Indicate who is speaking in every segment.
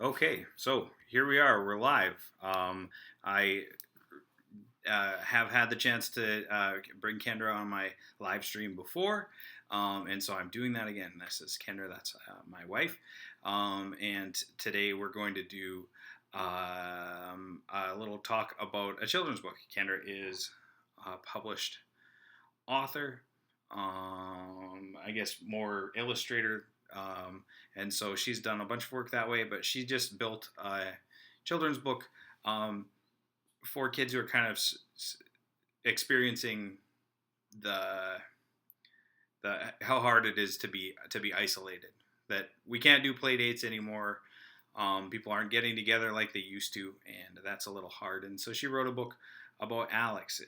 Speaker 1: Okay, so here we are. We're live. I have had the chance to bring Kendra on my live stream before, and so I'm doing that again. This is Kendra, that's my wife, and today we're going to do a little talk about a children's book. Kendra is a published author, I guess more illustrator, and so she's done a bunch of work that way. But she just built a children's book for kids who are kind of experiencing the how hard it is to be isolated. That we can't do play dates anymore. People aren't getting together like they used to, and that's a little hard. And so she wrote a book about Alex.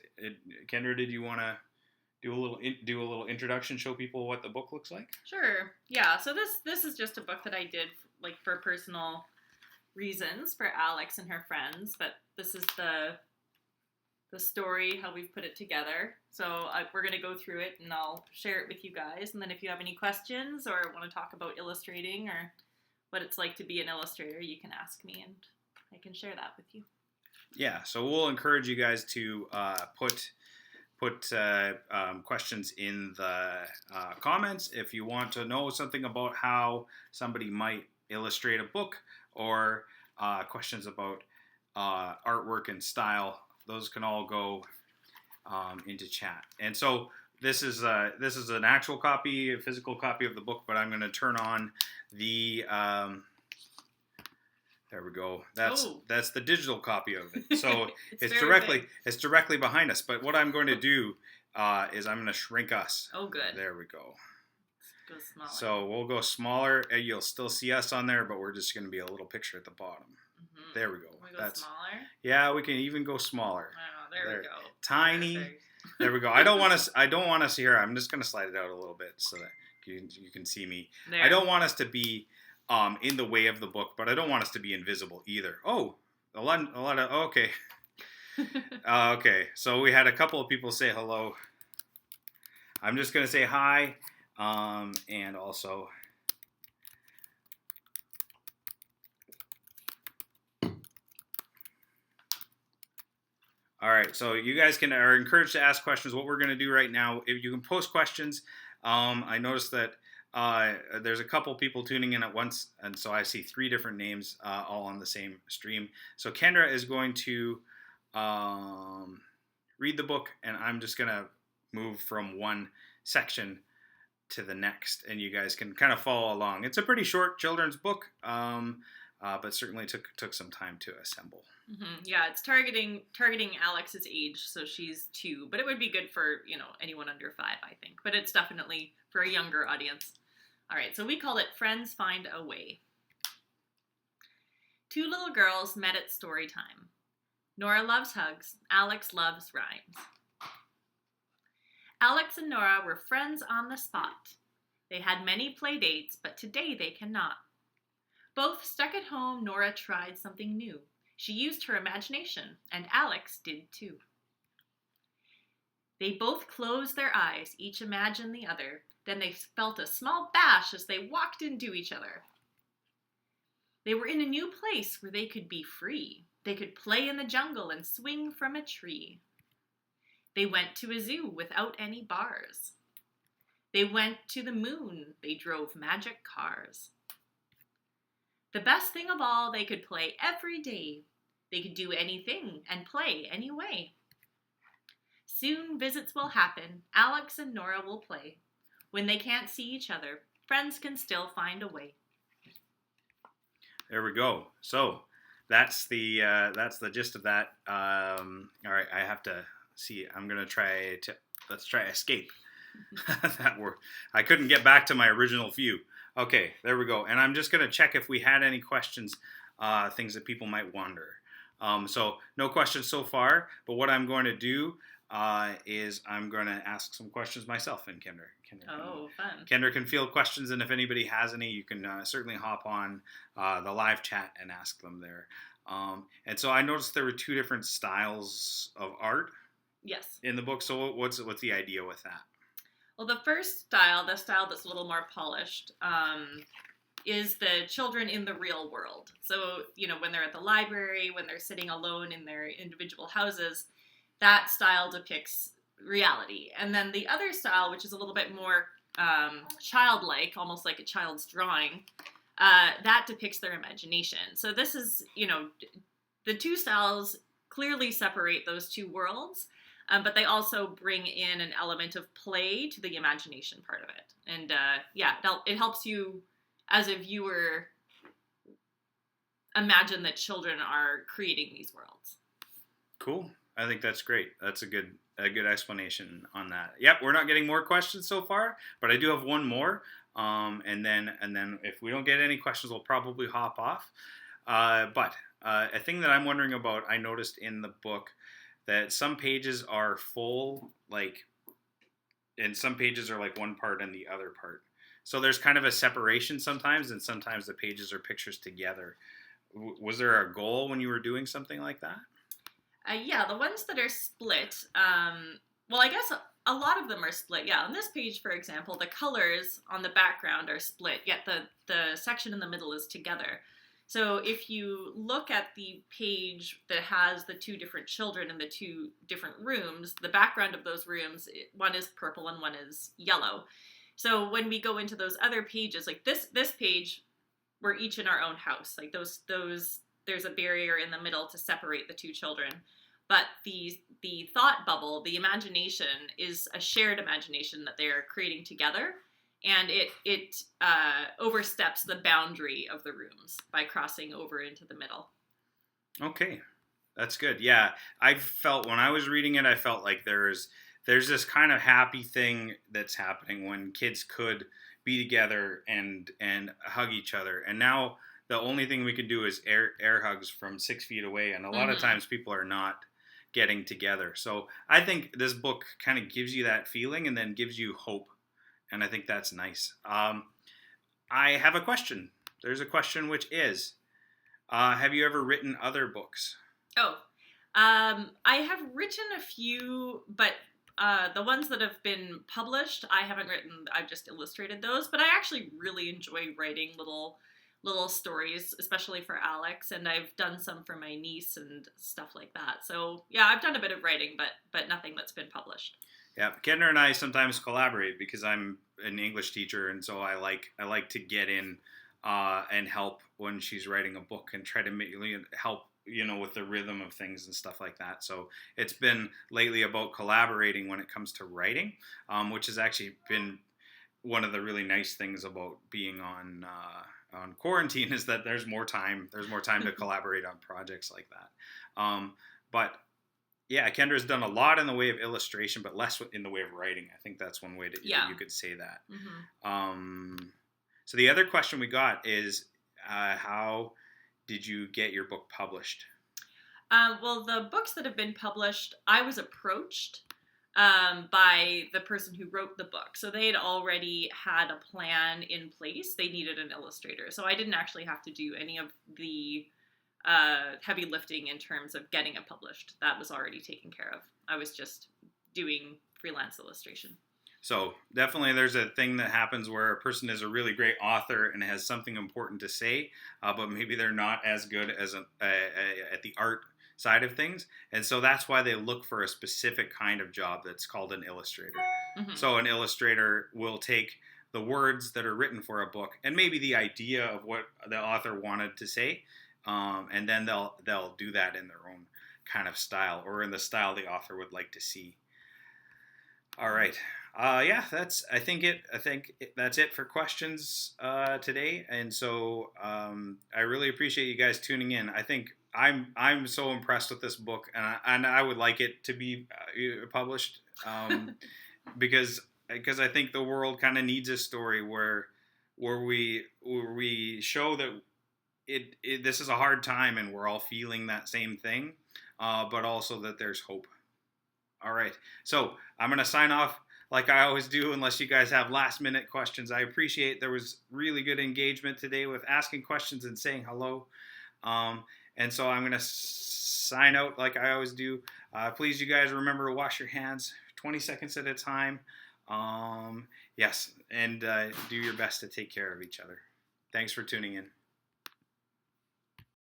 Speaker 1: Kendra, did you want to do a little introduction, show people what the book looks like?
Speaker 2: Sure. Yeah. So this is just a book that I did like for personal reasons for Alex and her friends, but this is the story, how we've put it together. So we're going to go through it and I'll share it with you guys. And then if you have any questions or want to talk about illustrating or what it's like to be an illustrator, you can ask me and I can share that with you.
Speaker 1: Yeah. So we'll encourage you guys to put questions in the comments if you want to know something about how somebody might illustrate a book, or questions about artwork and style. Those can all go into chat. And so this is an actual copy, a physical copy of the book, but I'm going to turn on the there we go. That's the digital copy of it. So it's directly behind us. But what I'm going to do is I'm going to shrink us.
Speaker 2: Oh, good.
Speaker 1: There we go.
Speaker 2: Go smaller.
Speaker 1: So we'll go smaller. You'll still see us on there, but we're just going to be a little picture at the bottom. Mm-hmm. There we go.
Speaker 2: Can we go smaller?
Speaker 1: Yeah, we can even go smaller.
Speaker 2: Oh, there we go.
Speaker 1: Tiny. Perfect. There we go. I don't want us here. I'm just going to slide it out a little bit so that you can see me. There. I don't want us to be in the way of the book, but I don't want us to be invisible either. Oh, a lot of okay. Okay, so we had a couple of people say hello. I'm just gonna say hi, and also all right. So you guys are encouraged to ask questions. What we're gonna do right now, if you can post questions. I noticed that there's a couple people tuning in at once, and so I see 3 different names all on the same stream. So Kendra is going to read the book, and I'm just going to move from one section to the next, and you guys can kind of follow along. It's a pretty short children's book, but certainly took some time to assemble.
Speaker 2: Mm-hmm. Yeah, it's targeting Alex's age, so she's 2, but it would be good for anyone under 5, I think. But it's definitely for a younger audience. All right, so we called it Friends Find a Way. 2 little girls met at story time. Nora loves hugs, Alex loves rhymes. Alex and Nora were friends on the spot. They had many play dates, but today they cannot. Both stuck at home, Nora tried something new. She used her imagination, and Alex did too. They both closed their eyes, each imagined the other. Then they felt a small bash as they walked into each other. They were in a new place where they could be free. They could play in the jungle and swing from a tree. They went to a zoo without any bars. They went to the moon. They drove magic cars. The best thing of all, they could play every day. They could do anything and play anyway. Soon visits will happen. Alex and Nora will play. When they can't see each other, friends can still find a way.
Speaker 1: There we go. So that's the gist of that. All right, I have to see. I'm gonna let's try escape. That word. I couldn't get back to my original view. Okay, there we go. And I'm just gonna check if we had any questions, things that people might wonder. So no questions so far. But what I'm going to do is I'm going to ask some questions myself, and Kendra.
Speaker 2: Fun.
Speaker 1: Kendra can field questions, and if anybody has any, you can certainly hop on the live chat and ask them there. And so I noticed there were 2 different styles of art.
Speaker 2: Yes.
Speaker 1: In the book. So what's the idea with that?
Speaker 2: Well, the first style, the style that's a little more polished, is the children in the real world. So, when they're at the library, when they're sitting alone in their individual houses, that style depicts reality. And then the other style, which is a little bit more childlike, almost like a child's drawing, that depicts their imagination. So this is, the two styles clearly separate those two worlds, but they also bring in an element of play to the imagination part of it. And it helps you as a viewer imagine that children are creating these worlds.
Speaker 1: Cool. I think that's great. That's a good explanation on that. Yep, we're not getting more questions so far, but I do have one more. And then if we don't get any questions, we'll probably hop off. But a thing that I'm wondering about, I noticed in the book that some pages are full, and some pages are like one part and the other part. So there's kind of a separation sometimes, and sometimes the pages are pictures together. Was there a goal when you were doing something like that?
Speaker 2: The ones that are split, well, I guess a lot of them are split. Yeah, on this page, for example, the colors on the background are split, yet the section in the middle is together. So if you look at the page that has the two different children in the two different rooms, the background of those rooms, one is purple and one is yellow. So when we go into those other pages, like this page, we're each in our own house. Like those there's a barrier in the middle to separate the two children. But the thought bubble, the imagination, is a shared imagination that they are creating together. And it oversteps the boundary of the rooms by crossing over into the middle.
Speaker 1: Okay, that's good. Yeah, I felt when I was reading it, I felt like there's this kind of happy thing that's happening when kids could be together and hug each other. And now the only thing we can do is air hugs from 6 feet away. And a lot of times people are not getting together. So I think this book kind of gives you that feeling and then gives you hope. And I think that's nice. I have a question. There's a question which is, have you ever written other books?
Speaker 2: I have written a few, but the ones that have been published, I haven't written. I've just illustrated those. But I actually really enjoy writing little stories, especially for Alex, and I've done some for my niece and stuff like that. So yeah, I've done a bit of writing, but nothing that's been published. Yeah,
Speaker 1: Kendra and I sometimes collaborate because I'm an English teacher, and so I like to get in and help when she's writing a book and try to help with the rhythm of things and stuff like that. So it's been lately about collaborating when it comes to writing, which has actually been one of the really nice things about being on quarantine is that there's more time to collaborate on projects like that. But yeah, Kendra's done a lot in the way of illustration, but less in the way of writing. I think that's one way that you could say that. Mm-hmm. So the other question we got is, how did you get your book published?
Speaker 2: Well, the books that have been published, I was approached by the person who wrote the book. So they had already had a plan in place. They needed an illustrator. So I didn't actually have to do any of the heavy lifting in terms of getting it published. That was already taken care of. I was just doing freelance illustration.
Speaker 1: So definitely there's a thing that happens where a person is a really great author and has something important to say, but maybe they're not as good as at the art side of things. And so that's why they look for a specific kind of job that's called an illustrator. Mm-hmm. So an illustrator will take the words that are written for a book and maybe the idea of what the author wanted to say, and then they'll do that in their own kind of style or in the style the author would like to see. All right. I think that's it for questions today. And so I really appreciate you guys tuning in. I think I'm so impressed with this book, and I would like it to be published because I think the world kind of needs a story where we show that this is a hard time and we're all feeling that same thing, but also that there's hope. All right, so I'm going to sign off like I always do, unless you guys have last minute questions. I appreciate there was really good engagement today with asking questions and saying hello. And so I'm going to sign out like I always do. Please, you guys, remember to wash your hands 20 seconds at a time. Yes, and do your best to take care of each other. Thanks for tuning in.